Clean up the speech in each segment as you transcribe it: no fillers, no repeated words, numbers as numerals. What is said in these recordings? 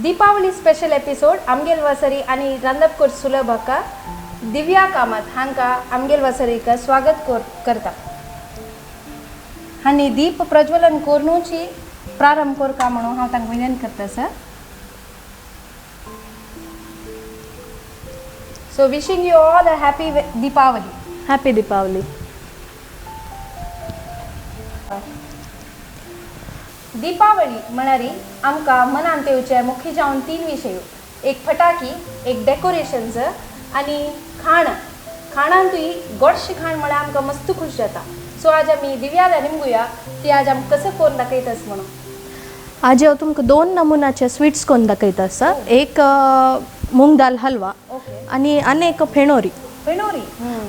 Deepavali special episode आमगेल वसरी आणि रंदपकोर सुलभ hakka दिव्या कामत हांका आमगेल वसरीका स्वागत करता आणि दीप प्रज्वलन कोरनूची प्रारंभ कोरका म्हणून हांव तांकां विनंती करता sir. So wishing you all a happy Deepavali. Happy Deepavali. Deepavali म्हणारी आमकां मनांत येवचे मुख्य जावन 3 विशय. एक फटाकी, एक डेकोरेशन्स आणि खाणांतूय गोडशी खाण म्हळ्यार आमकां मस्त खुश जाता. सो आज आमी दिव्याला निमगुया ती आज आमकां कसं करून दाखयतास म्हणून. आज हांव तुमकां 2 नमुनाचे स्वीट्स करून दाखयता आसा. एक मूंग दाल हलवा आणि एक फेणोरी.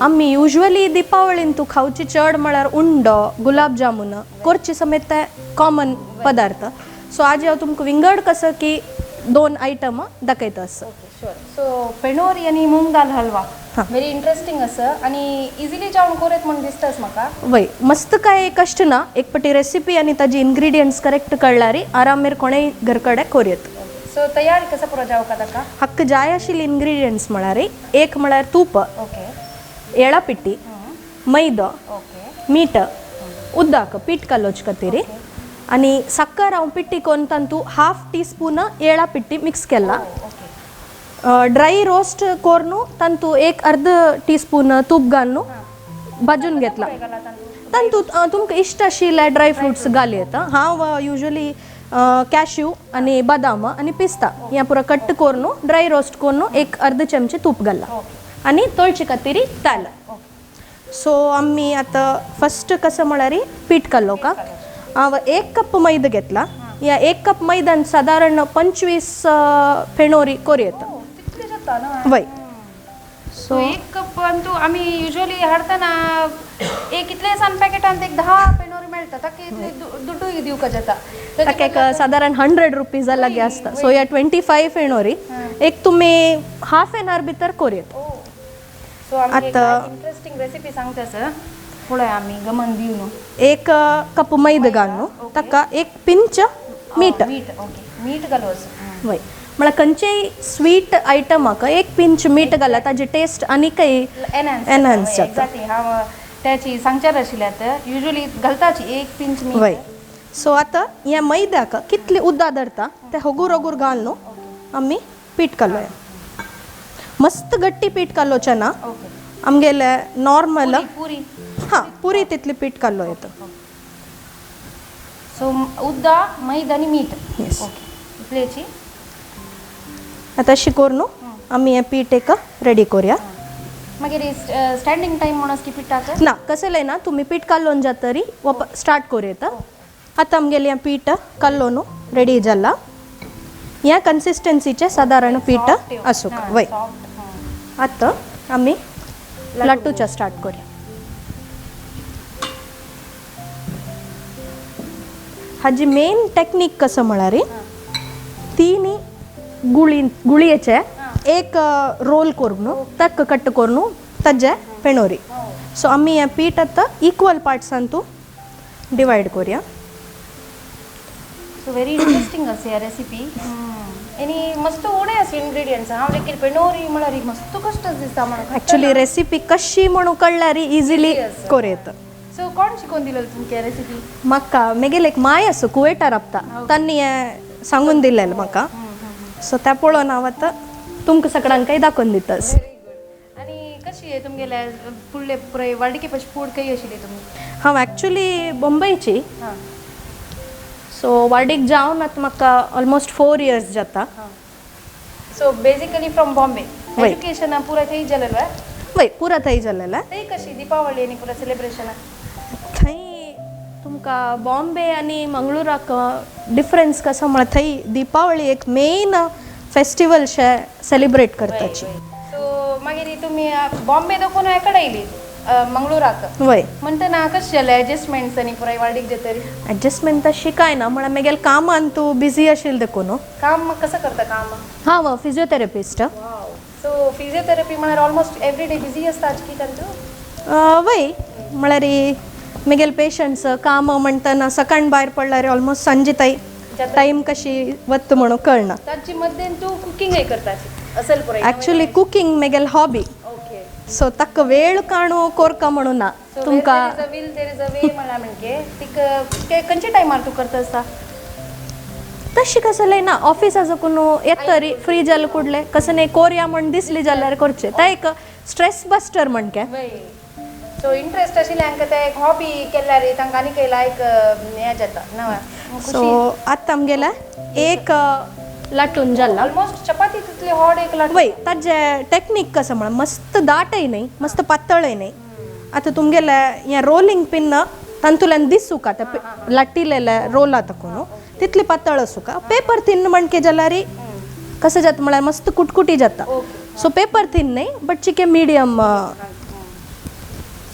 आम्ही युजली दीपावळीन तू खावची चड म्हळ्यार उंडो, गुलाब जामुन कोरची समेत ते कॉमन पदार्थ. सो आज हांव तुमकां विंगड कसं की 2 आयटम दाखयता आसा. सो फेणोरी आणि मूंग दाल हलवा व्हेरी इंटरेस्टिंग असं आणि इझिली जावन कोरेत म्हणून दिसतास म्हाका. वय मस्त काय कष्ट ना. एक पटी रेसिपी आणि ताजी इन्ग्रेडियंट्स करेक्ट कळल्यारी आरामेर कोणेय घरकडे कोरयेत. सो तयारी कसं पुरो जावं का ताका. हक्क जाय आशिल्ली इन्ग्रेडियंट्स म्हळ्यार एक म्हळ्यार तूप, येळा पिट्टी, मैदो, मीठ, उदक पीठ कालोवचे खातीर आणि साखर हांव पिट्टी करून तांतू 1/2 टीस्पून येळा पिट्टी मिक्स केला. ड्राय रोस्ट कोरनू तांतू 1/2 टीस्पून तूप घालून भाजून घेतला. तांतू तुमकां इष्ट आशिल्ले ड्राय फ्रुट्स घाली येता. हांव युजली कॅश्यू आणि बदाम आणि पिस्ता या पुरा कट करून ड्राय रोस्ट करून 1/2 चमचे तूप घाला आणि तळची खातीर ताल. सो आम्ही आता फर्स्ट कसं म्हळ्यार पीठ काडलो का. हांव 1 कप मैदा घेतला. या 1 कप मैदान साधारण 25 फेणोरी कोरी येता. वय सो 1 कप अंतू आम्ही युजली हाडतना एक इतले सान पॅकेटांत एक 10 फेणोरी मेळटा. ताका दुड्डूय दिवका जाता. ताका एक साधारण 100 रुपीज लागी आसता. सो या 25 फेणोरी एक तुम्ही हाफ एन आवर भितर कोरयेत. सो आता इंटरेस्टिंग रेसिपी सांगता सर. पुढे आम्ही गमन दिवनो 1 कप मैदा घालून ताका 1 पिंच मीठ. मीठ घालूस वय म्हळ्यार खंयचेय स्वीट आयटमाक 1 पिंच मीठ घाला ताजी टेस्ट आनी काही एनहान्स जाता. हांव त्याची सांगचार आशिल्ले आतां युजली घालताची 1 पिंच मीठ. वय सो आतां ह्या मैद्याक कितले उदक धरता ते होगूर घालून आमी पीठ काडलोया. मस्त गट्टी पीठ काडलोचें ना. आमगेले नॉर्मल पुरी तितली पीठ काडलो येता. सो उदक मैदा आनी मीठ. इतलेची आतां अशी करून आमी हें पीठ एक रेडी करूया. मागीर स्टँडिंग टायम म्हणून की पिठाक ना कसले ना तुम्ही पीठ काडलोन जातरी स्टार्ट करूं येता. आतां आमगेलें हें पीठ काडलोन रेडी जाला. ह्या कन्सिस्टन्सीचें साधारण पीठ आसूंक. वय आतां आमी लड्डूच्या स्टार्ट करूया. हाजी मेन टेक्नीक कसं म्हळ्यार 3 गुळयेचे एक रोल करून ताका कट करून ताजे फेणोरी. सो आमी हें पीठ आतां इक्वल पार्ट्सान तू डिवायड करूया. सो व्हेरी इंटरेस्टिंग असे ह्या रेसिपी. आणि मस्त उणे असे इन्ग्रेडियंट्स. हांव लेगीत फेणोरी म्हळ्यार मस्त कष्ट दिसता म्हणून. एक्चुअली रेसिपी कशी म्हणून कळल्यार इजिली कोर येता. सो कोण शिकून दिलें तुमकां रेसिपी. म्हाका मेगेले एक माय आसा कुवेटार राबता. तांणी हें सांगून दिलेलें म्हाका. सो त्या पळोवन हांव आतां तुमकां सगळ्यांकय दाखोवन दितास. आणि कशी आहे तुमगेले फुडले पुराय वाडकी पयशे फूड खंय आशिल्ली तुमी. हांव एक्चुली मुंबयची. सो वाडीक जावन आतां म्हाका ऑलमोस्ट 4 years जाता. So basically from Bombay. Education पुरा थंय जालेलें. वय पुरा थंय जालेलें. थंय कशी दिपावली आनी पुरा सेलिब्रेशन. थंय तुमकां बॉम्बे आनी मंगळुराक डिफरन्स कसो म्हळ्यार थंय दिपावळी एक मेन फेस्टिवल शे सेलिब्रेट करताची. सो मागीर तुमी बॉम्बे दोखून एकडे येयली मंगळुराक. वय म्हणटना कशें जालें एडजस्टमेंट्स आनी पुराय वाडीक जेतरी. एडजस्टमेंट तशी काय ना म्हळ्यार म्हगेलें कामान तूं बिजी आशिल्लें देखून. काम कसं करता काम. हांव फिजिओथेरपिस्ट. सो फिजिओथेरपी म्हळ्यार ऑलमोस्ट एवरी डे बिजी आसता की तांतू. वय म्हळ्यार म्हगेले पेशंट्स काम म्हणटना सकाळ भायर पडल्यार ऑलमोस्ट सांजे ताई टाइम कशी वत म्हणून कळना. ताची मध्ये तू कुकिंग करताची असेल पुरे ॲक्च्युली कुकिंग मेगेल हॉबी ओके सो तक वेळ काणू कोरका म्हणून ना तुमका देर इज अ वे म्हणा म्हणजे तिक खंयच्या टायमार तू करता असता तशी कसं लय ना ऑफिसाचं कुणू येतरी फ्री जाल कुडले कसं नाही कोरिया म्हण दिसली जाल्यार करचे त्या एक स्ट्रेस बस्टर म्हण के सो इंटरेस्ट आशिल्ले हांकां ते एक हॉबी केल्यार तांकां आनी केला एक हें जाता नवा सो आतां आमगेला एक लाटून जाल्ला ऑलमोस्ट चपाती तितली हॉड एक लाट वय ताजे टेक्निक कसं म्हण मस्त दाटय नाही मस्त पातळय नाही आता तुमगेला या रोलिंग पिन तंतुल्यान दिसूक आता लाटिलेले रोला तकून तितली पातळ असू का पेपर थिन म्हणके जाल्यार कसं जाता म्हळ्यार मस्त कुटकुटी जाता सो पेपर थिन नाही बट चिके मिडियम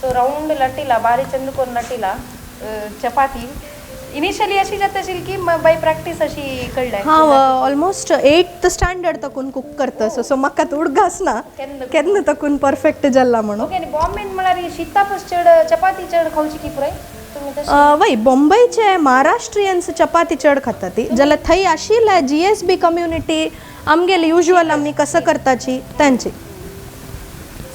सो राऊंड लाटीला बारी चंद करून लाटीला चपाती इनिशियली अशी जात असेल की बाय प्रॅक्टिस अशी कळलाय हांव ऑलमोस्ट 8th स्टँडर्ड तकून कुक करता सो म्हाका उडगास ना केन्ना तकून परफेक्ट जाल्ला म्हणून ओके आनी बॉम्बेन म्हळ्यार शीतापस चड चपाती चड खावची की पुराय तुमी तशी वय बॉम्बेचे महाराष्ट्रियन्स चपाती चड खाता ती जाल्यार थंय आशिल्ले GSB कम्युनिटी आमगेले युजुअल आमी कसं करताची तांची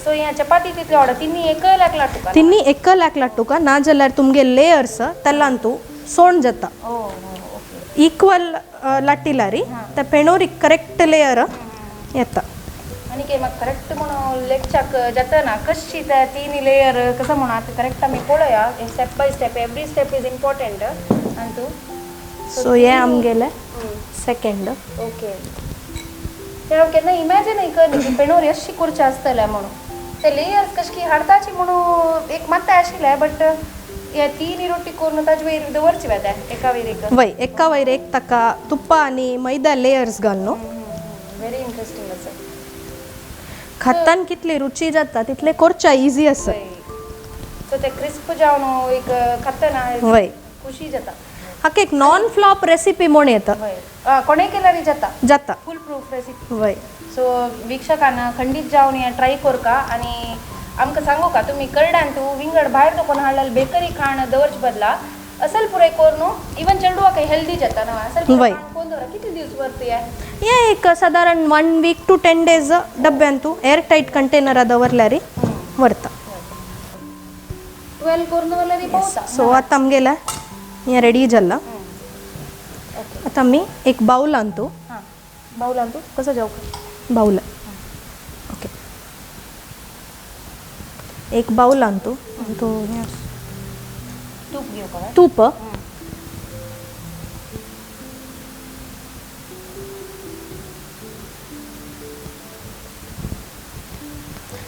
सो ह्या चपाती तितली ऑर्डर तिन्ही एक लाख लाटू का तिन्ही एक लाख लाटूका ना जाल्यार तुमगे लेयर्स तेल्लान तू सोण जाता ओके इक्वल लाटिला री त्या पेणोरी करेक्ट लेयर येता आनी के म्हाका करेक्ट म्हणून लेक्चाक जाता ना कशी त्या तिन्ही लेयर कसं म्हणून आता करेक्ट आमी पळोवया step by step every step is important आनी तू सो हे आमगेले सेकंड ओके ते हांव केन्ना इमॅजिनय करना की पेणोरी अशी करची आसतले म्हणून ते लेयर्स कशी हाडताची म्हणून एक मात्ता आशिल्ले बट या तिन्ही रोटी करून ताजे वयर दवरची वेता एका वयर एक वय एका वयर एक ताका तुप्पा आनी मैदा लेयर्स घाल न्हू व्हेरी इंटरेस्टिंग आसा खातान कितली रुची जाता तितले करच्या इजी आसा सो ते क्रिस्प जावन एक खातना वय खुशी जाता हाका एक नॉन फ्लॉप रेसिपी म्हूण येता कोणेय केल्यार जाता फूल प्रूफ रेसिपी वय सो वीक्षकांना खंडीत जावन हे ट्राय करका आनी आमकां सांगू का तुमी करड्यान तूं विंगड भायर दुकान हाडलें बेकरी खाण दवरचे बदला असल पुरे कोर न्हू इवन चेडवा काही हेल्दी जाता ना असल वय. कोण दवरा किती दिवस वरती आहे ये एक साधारण 1 week to 10 days डब्यान तू एअर टाईट कंटेनर दवरल्यार व्हरता 12 कोर दवरल्यार पावता सो आतां आमगेला हें रेडी जाल्ला आतां आमी एक बाऊल आणतो हां बावलान तूं कसं जाऊ बाऊल ओके एक बाऊल आणतो तो तूप घेऊ का तूप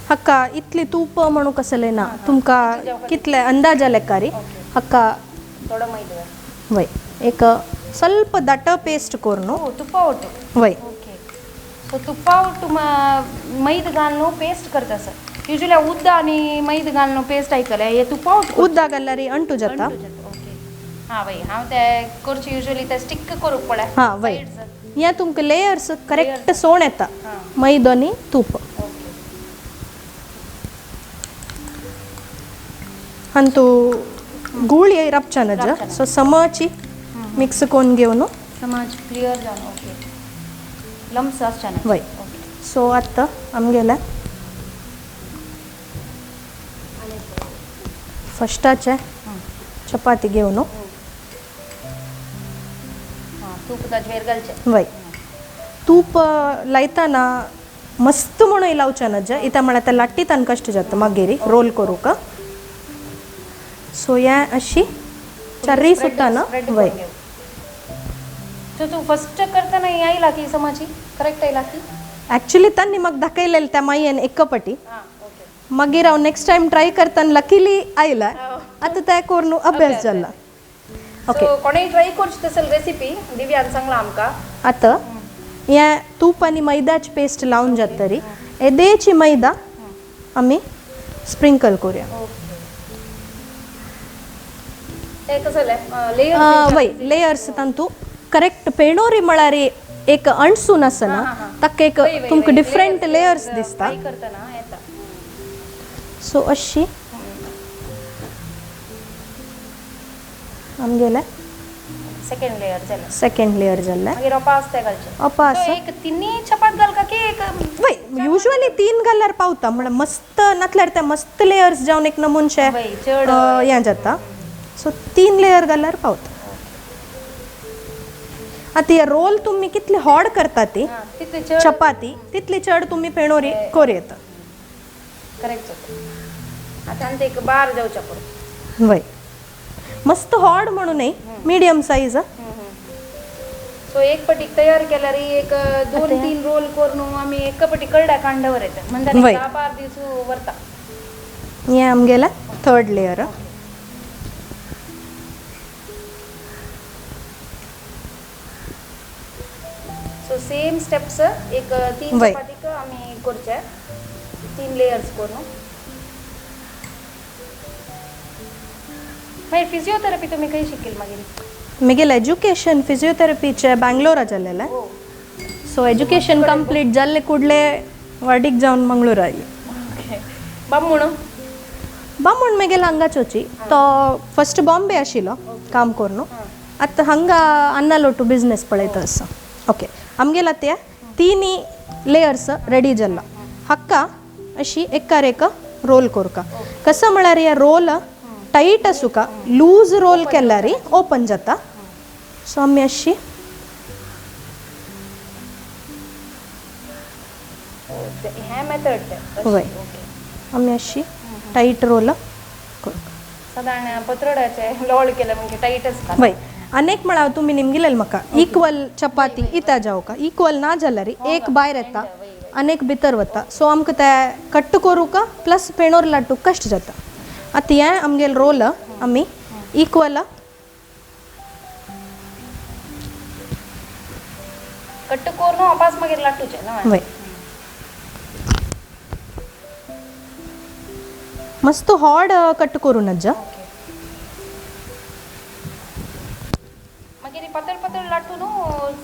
हक्का इतली तूप म्हणू कसले ना तुमका कितले अंदाजा लेका री हक्का थोडं मैदा वय एक ಸ್ವಲ್ಪ ದಟ್ಟ ಪೇಸ್ಟ್ ಕೊರ್ನು ತುಪ್ಪ ಒಟ್ಟು ವೈ ओके सो तुप्पा ಒಟ್ಟು मैद घालून पेस्ट करता सर युजली उद्द आणि मैद घालून पेस्ट ऐकलं हे तुप्पा ಒಟ್ಟು उद्दागल्लारी अंटू जाता ओके हां बाई हांव ते करची युजली ते स्टिक करूक पडे हां वय या तुमका लेयर्स करेक्ट सोण येता मैदो आनी तूप अंतू गूळ रपचा नज सो समची मिक्स कोन घेवन समाज क्लियर जावन ओके लम्स आसचेना वय सो आतां आमगेले फस्टाचे चपाती घेवन हां तूप ताजे वयर घालचें वय तूप लायतना मस्त म्हणून लावचे नज इता म्हळ्यार ते लाट्टीतान कश्ट जाता मागीर रोल करूक सो हें अशी चर्री सुट्टाना वय सो तू फर्स्ट करतना ही आयला की समाची करेक्ट आयला की ॲक्च्युली तांणी म्हाका दाखयलेलें त्या मायेन एकपटी हां ओके मागीर हांव नेक्स्ट टायम ट्राय करतना लकीली आयला आतां ते करून अभ्यास जाल्ला ओके सो कोणेय ट्राय करची तसल रेसिपी दिव्यान सांगला आमकां आतां हें तूप आनी मैदाची पेस्ट लावन जाता तरी येदेची मैदा आमी स्प्रिंकल करूया ते कसं लेयर वय लेयर्स तांतू करेक्ट पेणोरी म्हळ्यार एक अणसून आसा ना ताका एक तुमकां डिफरंट लेयर्स दिसता ट्राय करतना येता सो अशी आमगेले सेकंड लेयर झालं सेकंड लेयर जाल्ले मागीर अपास ते घालचे अपास So, एक तिन्ही चपात घाल का की एक वय युजली 3 घाल्यार पावता म्हळ्यार मस्त नातल्यार ते मस्त लेयर्स जावन एक नमुनशे वय चड हें जाता सो 3 लेयर घाल्यार पावता आतां हे रोल तुमी कितले हॉड करता ती हा, तितले चड चपाती तितली चड तुमी पेणोरी कोर येता करेक्ट जाता आता आनी ते एक बार जावच्या परत वय मस्त हॉड म्हणूनय मिडियम साईज सो एक पटीक तयार केल्यार एक 2-3 रोल करून आमी एक पटी करड्या कांडावर येता म्हणजे वय. 10-12 दीस व्हरता हे आमगेला third layer so same steps एक 3 वय. चपातीक आमी करचे 3 लेयर्स करून मागीर फिजिओथेरपी तुमी खंय शिकिल्ली मागीर म्हगेलें एज्युकेशन फिजिओथेरपीचे बँगलोरा जाल्लेलें सो एज्युकेशन कंप्लीट जाल्ले कुडले वाडीक जावन मंगळूर आयली बामूण म्हगेलो हांगाच वची तो फस्ट बॉम्बे आशिल्लो काम करून आतां हांगा अन्नालोटू बिझनेस पळयता आसा ओके आमगेला ते 3 लेयर्स रेडी जाला हक्का अशी एकार एक रोल कोरका कसं म्हळ्यार हे रोल टाईट आसूं का लूज रोल केल्यार ओपन जाता सो आमी अशी हे मेथड वय आमी अशी टाईट रोल साधारण पत्रडाचे लोळ केले म्हणजे टाईटच वय अनेक म्हळ्यार तुमी निमगिलेले म्हाका इक्वल चपाती इता जावं का इक्वल ना जाल्यार एक भायर येता अनेक भितर वता सो आमकां ते कट्ट करूं प्लस पेणोर लाटू कश्ट जाता आतां हें आमगेले रोल आमी इक्वल कट्ट करून वापस मागीर लाटूचे ना वय मस्त हॉड कट करून जा मागीर पातळ लाटून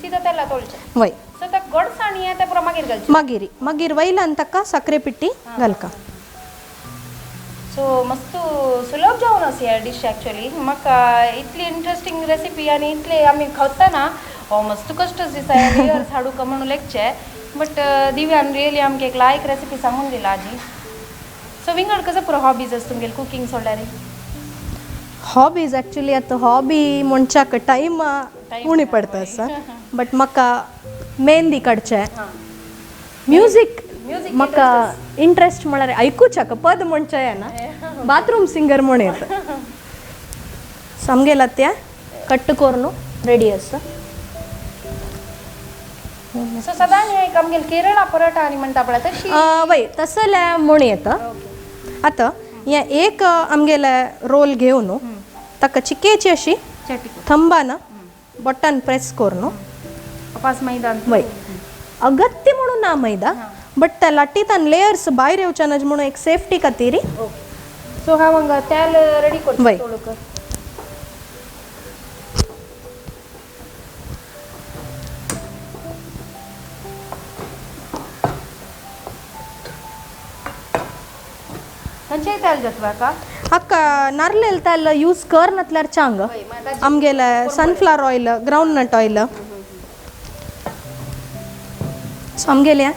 सीधा तेला तोळचे वय सो त्या गोडसाणी आहे ते पुरो मागीर घालचे मागीर वयल्यान ताका साखरे पिट्टी घालका सो मस्त सुलभ जावन आसा ह्या डिश एक्चुअली म्हाका इतली इंटरेस्टिंग रेसिपी आनी इतले आमी खावतना मस्त कष्ट दिसता लेयर्स हाडू का म्हणून लेगचे बट दिव्यान रियली आमकां एक लायक रेसिपी सांगून दिला आजी सो विंगड कसं पुरो हॉबीज आसा तुमगेले कुकिंग सोडल्यार हॉबीज एक्चुअली आतां हॉबी म्हणच्याक टायम उणी पडटा आसा बट म्हाका मेहंदी काडचे म्युजीक म्हाका इंट्रस्ट म्हळ्यार आयकुच्याक पद म्हणचे येना बाथरूम सिंगर म्हण येता सो आमगेला ते कट्ट करून रेडी आसा सो साधारण एक आमगेले केरळा पराठा आनी म्हणटा पळय तशी वय तसले म्हण येता आतां हे एक आमगेले रोल घेवन ताका चिकेची अशी थंबान बटन प्रेस करून वापस मैदान वय अगत्य म्हणून ना मैदा बट त्या लाटीतान लेयर्स भायर येवचे ना म्हणून एक सेफ्टी खातीर सो हांव हांगा तेल रेडी करता वय. थोडं खंयचेय तेल घेतवा का हाका नारळेल तेल यूज कर नातल्यार चांग आमगेले sunflower oil groundnut oil so आमगेले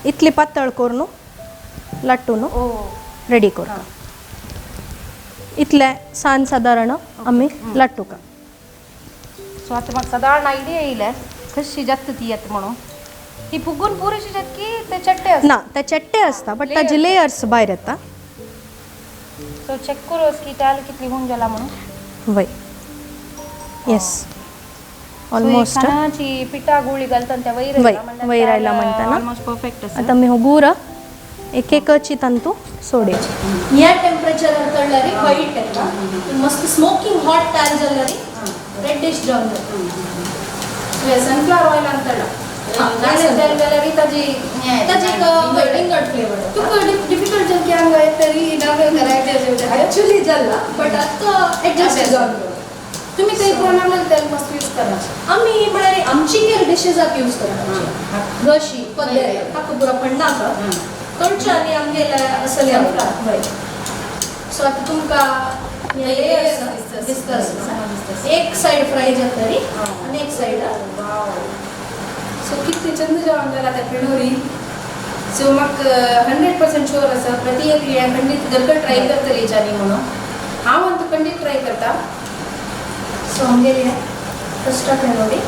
इतली पातळ करून लाटून रेडी करता इतले सान सादारण आमी लाटूका सो आतां म्हाका सादारण आयडिया येयले कशी जाता ती येता म्हणून ही फुगून पुरेशी जात की ते चट्टे आसता ना ते चट्टे आसता बट ताजे लेयर्स भायर येता सो चेक करूस की तेल कितली होऊन जाला म्हणून वय येस ऑलमोस्ट खाणाची पिठा गुळी घालतात त्या वयर वयर आयला म्हणटा ना ऑलमोस्ट परफेक्ट आसा आता मी हो गुर एक एकची तंतू सोडे या टेम्परेचर तळल्यारी वाईट येता मस्त स्मोकिंग हॉट तेल जाल्यारी रेडिश जावन जाता सनफ्लावर ऑयल अंतळा तेल जाल्यार ताजी विंगड फ्लेवर तुका डिफिकल्ट जर की हांगा तरी डबल करायचे एक्चुअली जाला बट आता एडजस्ट जावन तुम्ही काही कोणाला तेल मस्त यूज करा आम्ही म्हळ्यार आमची केर डिशेसाक यूज करता रशी पद्दत ताका पुरो पडनाका तळचे आनी आमगेले असले वय सो आता तुमकां हे डिस्कस एक साइड फ्राय जातली आणि एक साइड सो कितले चंद जेवण जालां त्या पेणोरी सो म्हाका 100% शुअर आसा प्रति एक खंडीत घरकर ट्राय करतली हेच्यानी म्हणून हांव अंतू खंडीत ट्राय करता सो आमगेली फर्स्ट पेणोरी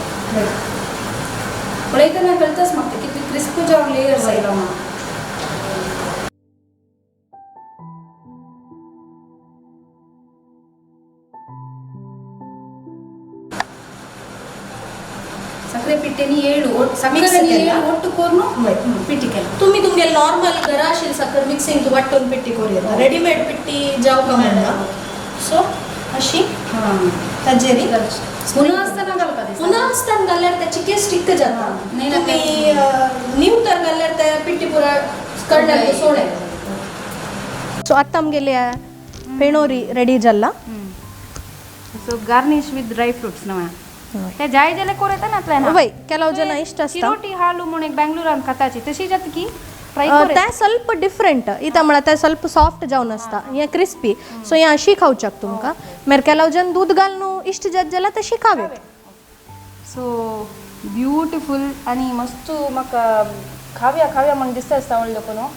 पळयतना कळताच म्हाका कितले क्रिस्प जावन लेयर्स आयला म्हणून ಸಕ್ಕರೆ ಪಿಟ್ಟೆನಿ ಏಳು ಸಕ್ಕರೆ ಏಳು ಒಟ್ಟು ಕೋರ್ನು पिट्टी केला तुम्ही तुमगे नॉर्मल घरा आशिल्ली साखर मिक्सिंग तू वाटून पिट्टी करूं येता रेडीमेड पिट्टी जावपाक मेळना सो अशी ताजेरी पुन्हा असताना घालपा दिसता पुन्हा आसतना घाल्यार त्याची केस स्टिक जाता नाही तुम्ही नीव तर घाल्यार त्या पिट्टी पुरा कडल्यार सोडे सो आतां आमगेली पेणोरी रेडी जाल्ला so garnish with dry fruits नवा ते जाय जाल्यार कोरता नातले ना वय ಕೆಲವು ಜನ ಇಷ್ಟ ಅಸ್ತಾ ಚಿರೋಟಿ ಹಾಲು ಮುಣೆ ಬೆಂಗಳೂರಾन ಖತಾची तशी जाता की ट्राय त्या ಸ್ವಲ್ಪ ಡಿಫ್ರೆಂಟ್ इता म्हळ्यार त्या ಸ್ವಲ್ಪ सॉफ्ट जावन आसता हे क्रिस्पी सो हे अशी खावच्याक तुमकां मागीर ಕೆಲವು जन दूध घालून इश्ट जात जाल्यार तशी खावेत सो ब्युटिफूल आणि मस्त म्हाका खाव्या खाव्या म्हणून दिसता आसता व्हडलो न्हू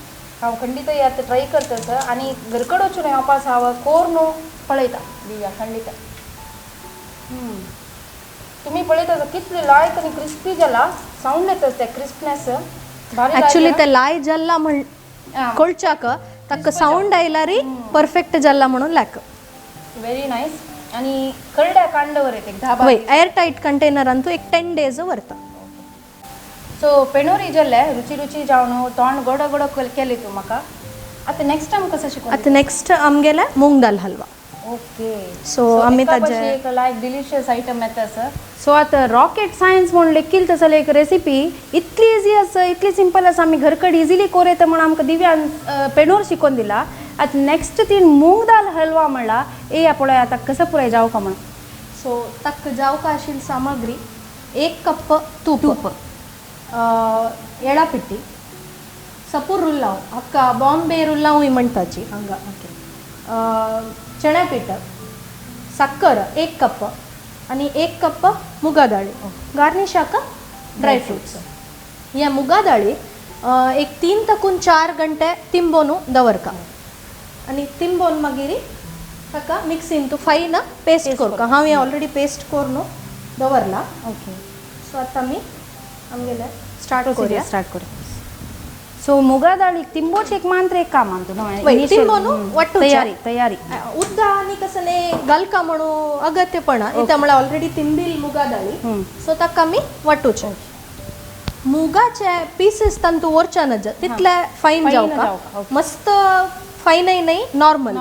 हांव खंडीत आतां ट्राय करतास आनी घरकड वचून येवपास हांव कोर न्हू पळयता दिव्या खंडीत तुम्ही पळयता कितले लायक आनी क्रिस्पी जाला साऊंड येता त्या क्रिस्पनेस भारी ऍक्च्युली ते लाय जल्ला म्हण कळच्याक ताका साऊंड आयला री परफेक्ट जल्ला म्हणून लायक व्हेरी नायस आणि करड्या कांडवर येते 10 वय एअर टाईट कंटेनर ಅಂತೂ एक 10 days व्हरता सो पेणोरी जाल्ले रुची रुची जावन तोंड गोड गोड केली तू म्हाका आता नेक्स्ट टाइम कसं शिकवून आता नेक्स्ट आमगेले मूंग दाल हलवा ओके सो आम्ही ताजे एक लायक डिलिशियस आयटम येता सर सो आता रॉकेट सायन्स म्हणून लेखील तसं एक रेसिपी इतली इजी आसा इतली सिंपल आसा आमी घरकड इजिली कोरयता म्हणून आमकां दिव्यान पेणोर शिकोवन दिला आता नेक्स्ट तीन मूंग दाल हलवा म्हणला ए पळय आता कसं पुराय जाव का म्हणून सो ताक जावका आशिल्ली सामग्री 1 कप तूप येळा पिट्टी सपूर रुल्लाव हक्का बॉम्बे रुल्लाव म्हणटाची हांगा ओके चण्या पीठ साखर 1 कप आणि 1 कप मुगा दाळी गार्निशाक ड्राय फ्रुट्स ह्या मुगा दाळी एक 3 तकून 4 गंटे तिंबोनू दवरका आणि तिंबोन मागीर ताका मिक्सीन तू फायन पेस्ट करका हांव हे ऑलरेडी पेस्ट करून दवरला ओके सो आता आमी आमगेले स्टार्ट करूया सो मुगा दाळी तिंबोच एक मात्र एक काम आणतो वय तिंबोनू वाटू तयारी तयारी उद्द आणि कसने घालका म्हणू अगत्यपणा इथं मला ऑलरेडी तिंबील मुगा दाळी सो ताका आमी वाटूचे मुगाचे पीसेस तंतू वरच्यान तितले फाईन जावका मस्त फाईनय नाही नॉर्मल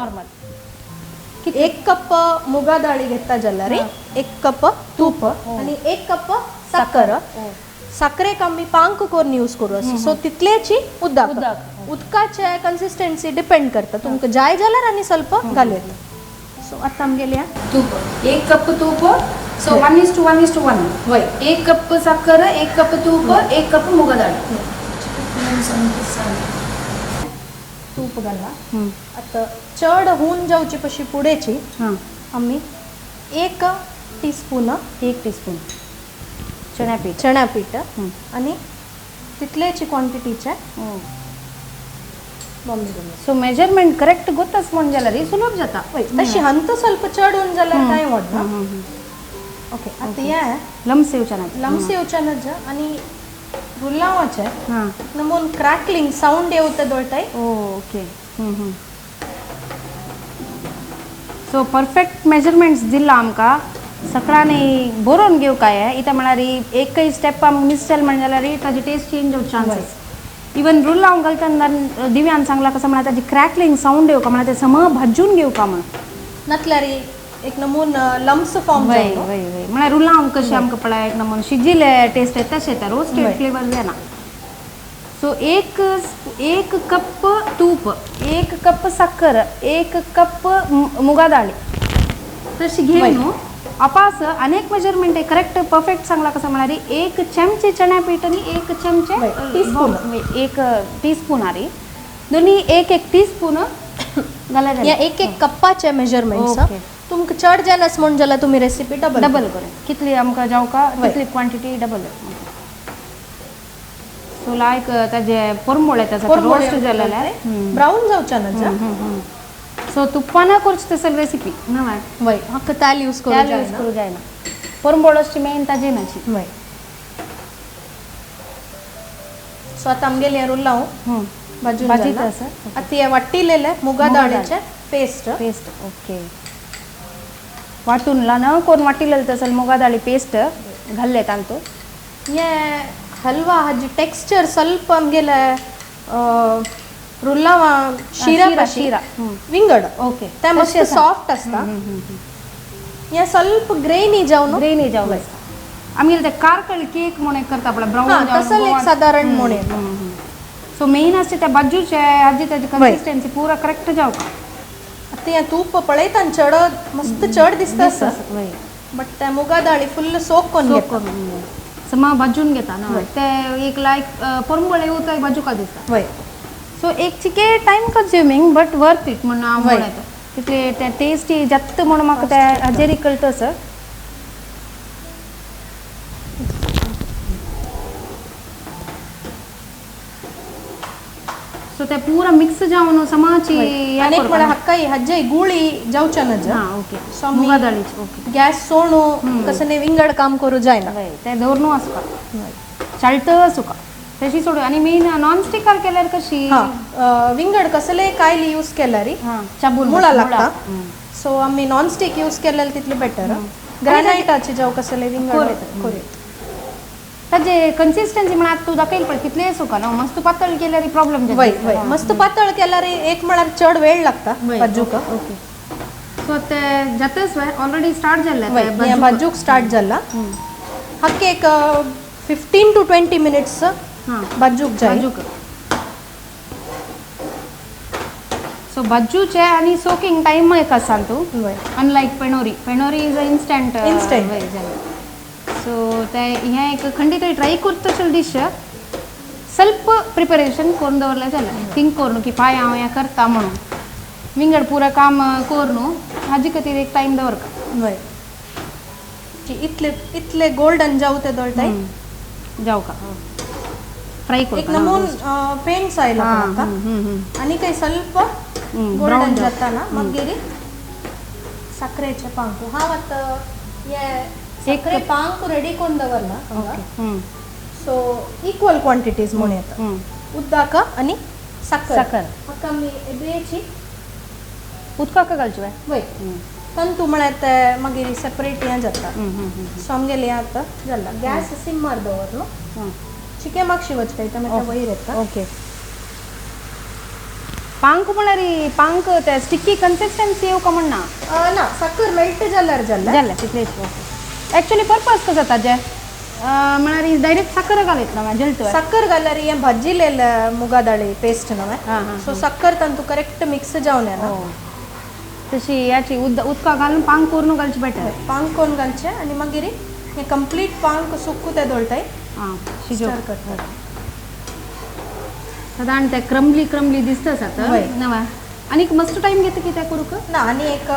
1 कप मुगा दाळी घेता जाल्यार 1 कप तूप आणि 1 कप साखर साखरेक आमी पांक करून यूज करू सो तितलेची उदक उदकाचे कन्सिस्टन्सी डिपेंड करता तुमकां जाय जाल्यार आनी ಸ್ವಲ್ಪ घालूं सो आतां आमगेल्या तूप 1 कप तूप सो 1:1:1 वय 1 कप साखर 1 कप तूप 1 कप मुगा दाळ तूप घाला आता चड होऊन जावची पशी पुडेची आमी 1 टीस्पून चण्या पीठ आणि तितलेची क्वांटिटीचे सो मेजरमेंट करेक्ट गोताच म्हण जाल्यार सुलभ जाता तशी हंत ಸ್ವಲ್ಪ चड होऊन जाल्यार टाइम वडना ओके आता या लम्स येवचना लम्स येवचना आणि रुलावाचे नमून क्रॅकलिंग साऊंड येवता दोळटाय ओके सो परफेक्ट मेजरमेंट्स दिला आमकां सगळ्यांनी बरोवन घेवं काय इथं म्हळ्यार एकय स्टेप आमकां मिस जालें म्हण जाल्यार ताजी टेस्ट चेंज जावचे चान्सेस इवन रूल लावून घालतना दिव्यान सांगला कसं म्हळ्यार ताजी क्रॅकलिंग साऊंड येवका म्हळ्यार ते सम भाजून घेवका म्हणून नातल्यार एक नमून लम्स फॉर्म वय वय वय म्हळ्यार रूल लावून कशें आमकां पळय एक नमून शिजिल्ले टेस्ट येता तशें येता रोस्टेड फ्लेवर जायना सो 1 कप तूप 1 कप साखर 1 कप मुगा दाळी तशी घेऊन न्हू अपास अनेक मेजरमेंट आहे करेक्ट परफेक्ट सांगला कसं म्हणारी 1 चमचे चण्या पीठ आणि 1 चमचे टीस्पून 1 टीस्पून आरी दोन्ही 1 टीस्पून घालायचे या 1 कप्पाचे मेजरमेंट्स तुमकां चड जाय आस म्हण जाल्यार तुमी रेसिपी डबल डबल करें कितली आमकां जावका तितली क्वांटिटी डबल सो लायक ताजे परमोळे रोस्ट जालेले ब्राऊन जावच्या ना जा सो तुप्पान करचे तसं रेसिपी ना वय हक्क तेल यूज त्याला करू यूज करू जायना परमोळची मेन ताजी नाची वय सो आता आमगेले हें रोल लावूं भाजून भाजी जाला. तसं आता हे वाट्टिलेले मुगा मुगा दाळीचे पेस्ट पेस्ट ओके वाटून ल्हान कोण वाटिलेलं तसं मुगा दाळी पेस्ट घाल्ले तांतू हे हलवा हाजी टेक्स्चर ಸ್ವಲ್ಪ आमगेले रुल्लावा शिरा शिरा विंगड ओके ते मस्त सॉफ्ट असता हे ಸ್ವಲ್ಪ ग्रेनी जावन ग्रेनी जाऊ आम्ही ते कारकळी केक म्हणून करता आपला ब्राऊन तसं एक साधारण म्हणे सो मेन असते त्या बाजूचे आजी त्याची कन्सिस्टन्सी पुरा करेक्ट जाऊ का आता हे तूप पळयता चड मस्त चड दिसता बट त्या मुगा दाळी फुल्ल सोक करून सो मग भाजून घेता ना ते एक लायक परमळे होता बाजू का दिसता वय सो एक चिके time consuming but worth it म्हणून आम्हाला तिथे त्या टेस्टी जास्त म्हणून म्हाका त्या हाजेरी कळटा सर सो ते पूरा मिक्स जावन समाची अनेक म्हणा हक्काई हज्जे गुळी जावच्या ना जा हां ओके So, मुगा दाळीची ओके गॅस सोडू कसं नाही विंगड काम करू जायना ते दवरनू असू का चालत असू का तशी सोडू आणि मेन नॉन स्टिकार केल्यार कशी विंगड कसले कायली यूज केल्यार चाबून मुळा लागता सो आम्ही नॉन स्टिक यूज केल्यार तितले बेटर ग्रॅनाइटाची जाव कसले विंगड कोरेत ताजे कन्सिस्टन्सी म्हणा तू दाखयला पड कितले असू का ना मस्त पातळ केल्यार प्रॉब्लेम वय वय मस्त पातळ केल्यार एक म्हळ्यार चड वेळ लागता भाजूक ओके सो ते जातच वय ऑलरेडी स्टार्ट झाले भाजूक स्टार्ट जाला हक्के एक 15 to 20 मिनिट्स भाजूक जाय सो बाजूचे आणि सोकिंग टाइम एक आसा तू अनलायक पेणोरी इज अ इंस्टंट सो ते हे एक खंडीत ट्राय करता डिश ಸ್ವಲ್ಪ प्रिपरेशन करून दवरलें जालें थिंक करून की पांय हांव हें करता म्हणून विंगड पुरा काम करून हाजे खातीर एक टायम दवरका वय इतले गोल्डन जाऊ ते दोळटाय जाऊ का फ्राय एक नमून पेंट्स आयला आणि काही ಸ್ವಲ್ಪ गोल्डन जाताना मागीर साखरेचे पांक हांव आतां साखरे पांक रेडी करून दवरला सो इक्वल क्वांटिटीज म्हणून येता उदक आणि साखर म्हाका आमी बेची उदकाक घालची वय तंतू म्हळ्यार ते मागीर सेपरेट हें जाता सो आमगेलें हें आतां जाला गॅस सिम्मार दवरलो चिके मागशी वचपाय ते मागीर वयर येता ओके पांक म्हळ्यार पांक ते स्टिकी कन्सिस्टन्सी येवं का म्हणना ना साखर मेल्ट जाल्यार जालें तितलेच एक्चुअली पर्पज कसो ताजे म्हळ्यार डायरेक्ट साखर घालयत ना जल्ट साखर घाल्यार हें भाजिलेलें मुगा दाळी पेस्ट न्हय सो साखर तंतू करेक्ट मिक्स जावन येना तशी याची उदका घालून पांक करून घालची बेटर पांक करून घालचें आनी मागीर हें कंप्लीट पांक सुक्कू ते दोळटाय शिजोवप करता साधारण ते क्रम्बली दिसता आता नवा आणि मस्त टाइम घेता की ते करूक ना आनी एक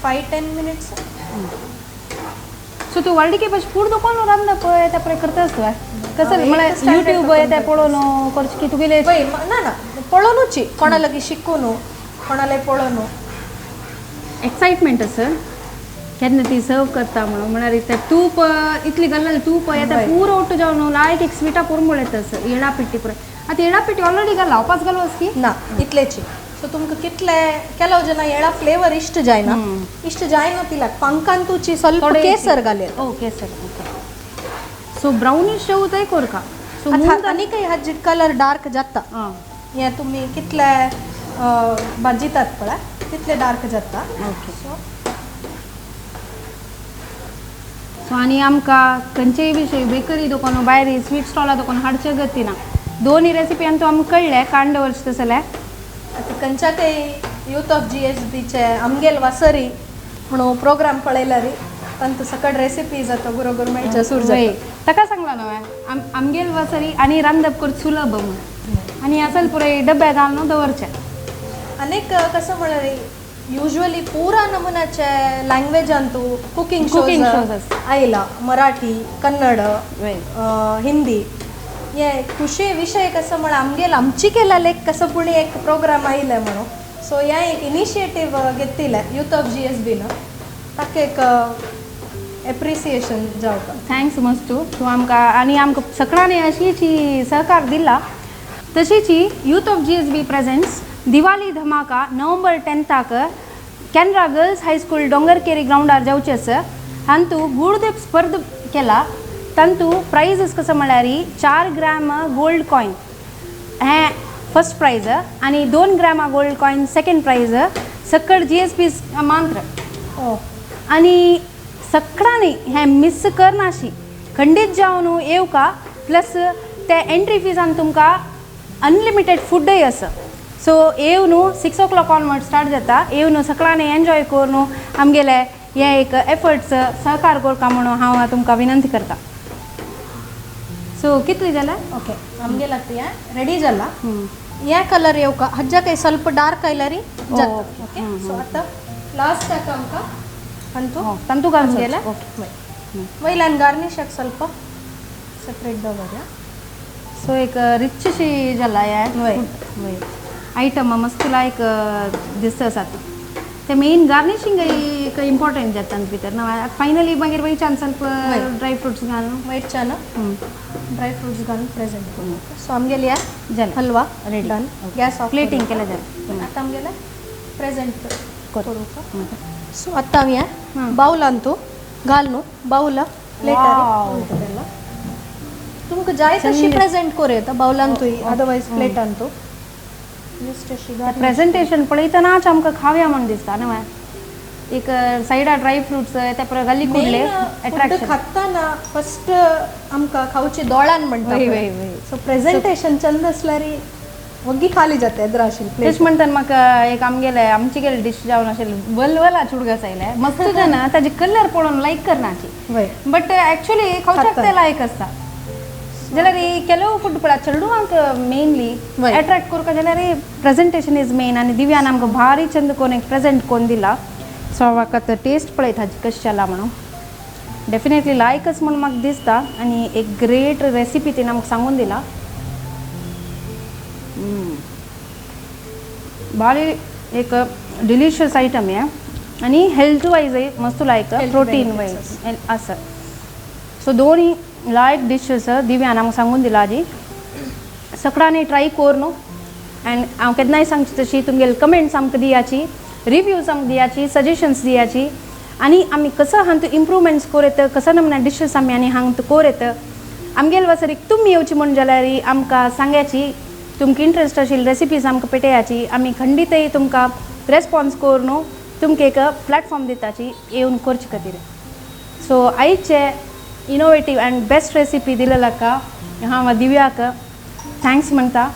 5-10 मिनिट्स सो तू वाळडी के पाशी फूड दुकान रांदता पळय त्या पळय करता आसता कसं म्हळ्यार यूट्यूब ते पळोवन करची की तुगेले पळय ना ना पळोवनूच कोणा लागीं शिकून कोणालाय पळोवन एक्साइटमेंट आसा केन्ना ती सर्व करता म्हणून म्हळ्यार ते तूप इतली घाललें तूप येता पुरो ओट्ट जावन लायक एक स्वीटा पुरमळ येता येडा पिट्टी पुरो आतां येडा पिट्टी ऑलरेडी घाला वापस घालूस की ना इतलेची सो तुमकां कितले ಕೆಲವು ಜನ येडा फ्लेवर इष्ट जायना इष्ट जायना तिला पंकांतूची ಸ್ವಲ್ಪ केसर घालेल ओ केसर ओके सो ब्राउनिश शेवताय कोरका सो आनी काही हाजी कलर डार्क जाता हे तुम्ही कितले भाजितात पळय तितले डार्क जाता ओके सो आनी आमकां खंयचेय विशय बेकरी दुकान भायर स्वीट स्टॉला दुकान हाडचे गती ना दोन्ही रेसिपी आमकां कळ्ळे कांड वर्स तसले खंयच्या काही यूथ ऑफ GSBचे आमगेल वासरी म्हणून प्रोग्राम पळयल्यार तांतू सकट रेसिपीज आतां बरोबर मेळचे सुरू जाय ताका सांगला न्हय आमगेल वासरी आनी रांदप कर सुलभ म्हणून आनी असल पुरे डब्यात घालून दवरचे अनेक कसं म्हळ्यार युजली पुरा नमुन्याचे लँग्वेज तू कुकिंग Cooking shows शोज असतात. आयला मराठी कन्नड Right. हिंदी हे खुशी विषय कसं म्हणा आमगेल आमची केला लेख कसं पुणे एक प्रोग्राम आयिल्ले म्हणून सो ह्या एक इनिशिएटीव घेतिल्ले यूथ ऑफ GSBनं ताका एक एप्रिसिएशन जावपाक थँक्स मस्त तूं आमकां आनी आमकां सगळ्यांनी अशीची सहकार दिला तशीच youth of GSB presents Diwali धमाका नोव्हेंबर 10क कॅनरा गर्ल्स हायस्कूल डोंगरकेरी ग्राउंडार जावचे आसा हातू गुडदेप स्पर्ध केला तातूंत प्रायझस कसं म्हळ्यार 4 ग्राम गोल्ड कॉइन हें फर्स्ट प्राइज आनी 2 gram gold coin second prize सकट GSB मांत्र आनी सगळ्यांनी हें मिस करनाशी खंडीत जावन येवका प्लस ते एंट्री फिजान तुमकां अनलिमिटेड फूडय आसा सो येवन 6 o'clock ऑनवर्ड स्टार्ट जाता येवन सगळ्यांनी एन्जॉय करून आमगेले हे एक एफर्ट्स सहकार करता म्हणून हांव तुमकां विनंती करता सो कितली जाला ओके आमगे लागते रेडी जाला हे कलर येवका हज्जा काही ಸ್ವಲ್ಪ डार्क आयल्यारी जाता ओके सो आता लास्ट ताका आमकां अंतू ತಂತು घालून गेले वयल्यान गार्निशाक ಸ್ವಲ್ಪ सेपरेट दवरया सो एक रिचशी जाला हे आयटम मस्त लायक दिसता आता ते मेन गार्निशिंग एक इंपॉर्टंट जाता भितर ना फायनली मागीर वयच्यान ಸ್ವಲ್ಪ ड्राय फ्रुट्स घालून वयच्यान ड्राय फ्रुट्स घालून प्रेजेंट करू सो आमगेली जाला halwa ready done gas off plating केलं जालें आता आमगेले प्रेजेंट करू सो आता हांव बाऊल आणतो घाल न्हू बाऊल प्लेट तुमकां जाय तशी प्रेजेंट करूं येता बाऊलान तुय अदरवायज प्लेटान तू जस्ट अशी प्रेजेंटेशन पळयतनाच आमकां खावया म्हण दिसता न्हय एक सायडा ड्राय फ्रुट्स ते परत गल्ली कुडले अट्रॅक्शन खाताना फर्स्ट आमकां खावची दोळान म्हणटा सो प्रेजेंटेशन चंद असल्यार वग्गी खाली जाता येद्र आशिल्ली प्लेट तेच म्हणटात म्हाका एक आमगेले आमची गेले डिश जावन आशिल्ले वलवला चुडगस आयले मस्त ना ताजे कलर पळोवन लायक करनाची बट एक्चुअली खावच्याक ते लायक आसता जाल्यार ಕೆಲವು फूड पळय चेडवांक मेनली अट्रॅक्ट करता जाल्यार प्रेजेंटेशन इज मेन आनी दिव्यान आमकां भारी चंद कोण एक प्रेजेंट कोन्न दिला सो म्हाका टेस्ट पळयत हाजी कशी जाला म्हणून डेफिनेटली लायकच म्हणून म्हाका दिसता आनी एक ग्रेट रेसिपी तिने आमकां सांगून दिला भारी एक डिलिशियस आयटम हे आनी हेल्थ वायजय मस्त लायक प्रोटीन वायज आसा सो दोन्ही लायक डिशेस दिव्यान आमकां सांगून दिला आजी सगळ्यांनी ट्राय कर न्हू एंड हांव केन्नाय सांगची तशी तुमगेले कमेंट्स आमकां दियाची रिव्यूज आमकां दियाची सजेशन्स दियाची आनी आमी कसो हांव इम्प्रूवमेंट्स कोरयत कसो नमुना डिशेस आमी आनी हांव कोरयत आमगेले वसरीक तुमी येवची म्हण जाल्यार आमकां सांगायची तुमकां इंट्रस्ट आशिल्ली रेसिपीज आमकां पेटयाची आमी खंडीतय तुमकां रेस्पॉन्स कर न्हू तुमकां एक प्लॅटफॉर्म दिताची येवन करचे खातीर सो आयचे इनोवेटीव एंड बेस्ट रेसिपी दिले लाका हांव दिव्याक थँक्स म्हणटा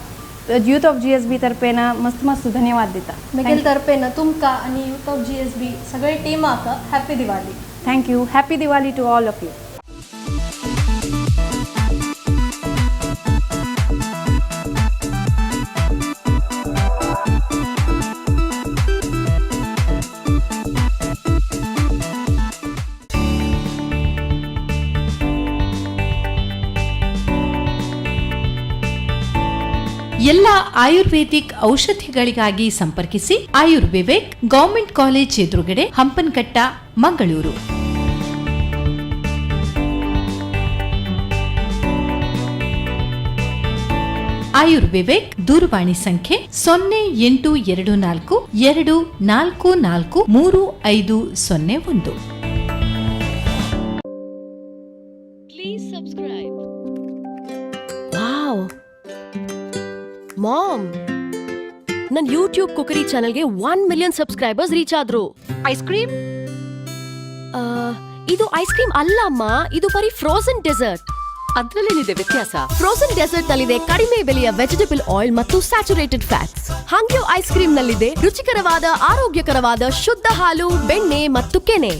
यूथ ऑफ GSB तर्फेन मस्त मस्त धन्यवाद दिता मुगेल तर्फेन तुमकां आनी यूथ ऑफ GSB सगळे टिमाक happy Diwali thank you happy Diwali to all of you ಎಲ್ಲ ಆಯುರ್ವೇದಿಕ್ ಔಷಧಿಗಳಿಗಾಗಿ ಸಂಪರ್ಕಿಸಿ ಆಯುರ್ವಿವೇಕ್ ಗವರ್ಮೆಂಟ್ ಕಾಲೇಜ್ ಎದುರುಗಡೆ ಹಂಪನಕಟ್ಟ ಮಂಗಳೂರು. ಆಯುರ್ವಿವೇಕ್ ದೂರವಾಣಿ ಸಂಖ್ಯೆ 0824244351. Please subscribe. Wow. Mom, ನನ್ನ ಯೂಟ್ಯೂಬ್ ಕುಕರಿ ಚಾನೆಲ್ಗೆ 1 million ಸಬ್ಸ್ಕ್ರೈಬರ್ಸ್ ರೀಚ್ ಆದ್ರು. Ice cream? ಇದು ಐಸ್ ಕ್ರೀಮ್ ಅಲ್ಲ ಅಮ್ಮ, ಇದು ಬರೀ ಫ್ರೋಜನ್ ಡೆಸರ್ಟ್. ಅದ್ರಲ್ಲೇನಿದೆ ವ್ಯತ್ಯಾಸ? ಫ್ರೋಜನ್ ಡೆಸರ್ಟ್ ನಲ್ಲಿದೆ ಕಡಿಮೆ ಬೆಲೆಯ ವೆಜಿಟೇಬಲ್ ಆಯಿಲ್ ಮತ್ತು ಸ್ಯಾಚುರೇಟೆಡ್ ಫ್ಯಾಟ್ಸ್. ಹಂಗ್ಯೂ ಐಸ್ ಕ್ರೀಮ್ ನಲ್ಲಿದೆ ರುಚಿಕರವಾದ ಆರೋಗ್ಯಕರವಾದ ಶುದ್ಧ ಹಾಲು, ಬೆಣ್ಣೆ ಮತ್ತು ಕೆನೆ.